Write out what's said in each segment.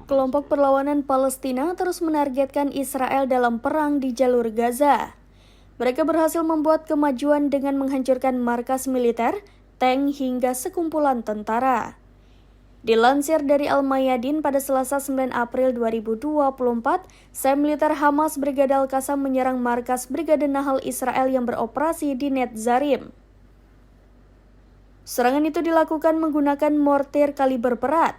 Kelompok perlawanan Palestina terus menargetkan Israel dalam perang di jalur Gaza. Mereka berhasil membuat kemajuan dengan menghancurkan markas militer, tank hingga sekumpulan tentara. Dilansir dari Al-Mayadin pada Selasa 9 April 2024, sel militer Hamas Brigade Al-Qassam menyerang markas Brigade Nahal Israel yang beroperasi di Netzarim. Serangan itu dilakukan menggunakan mortir kaliber berat.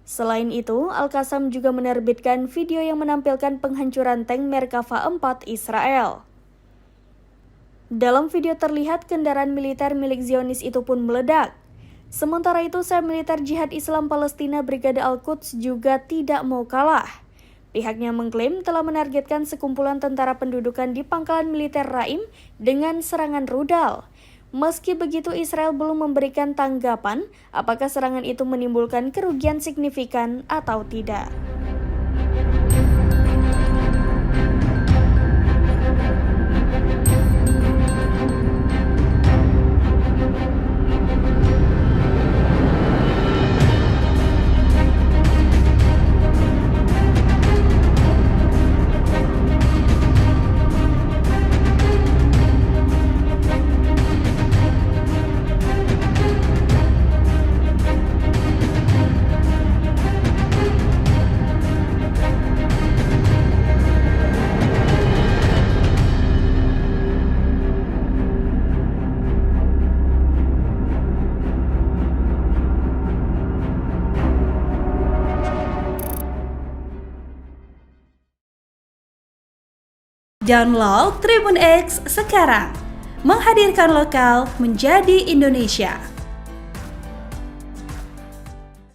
Selain itu, Al-Qassam juga menerbitkan video yang menampilkan penghancuran tank Merkava 4 Israel. Dalam video terlihat kendaraan militer milik Zionis itu pun meledak. Sementara itu, sel militer Jihad Islam Palestina Brigade Al-Quds juga tidak mau kalah. Pihaknya mengklaim telah menargetkan sekumpulan tentara pendudukan di pangkalan militer Raim dengan serangan rudal. Meski begitu, Israel belum memberikan tanggapan apakah serangan itu menimbulkan kerugian signifikan atau tidak. Download Tribun X sekarang, menghadirkan lokal menjadi Indonesia.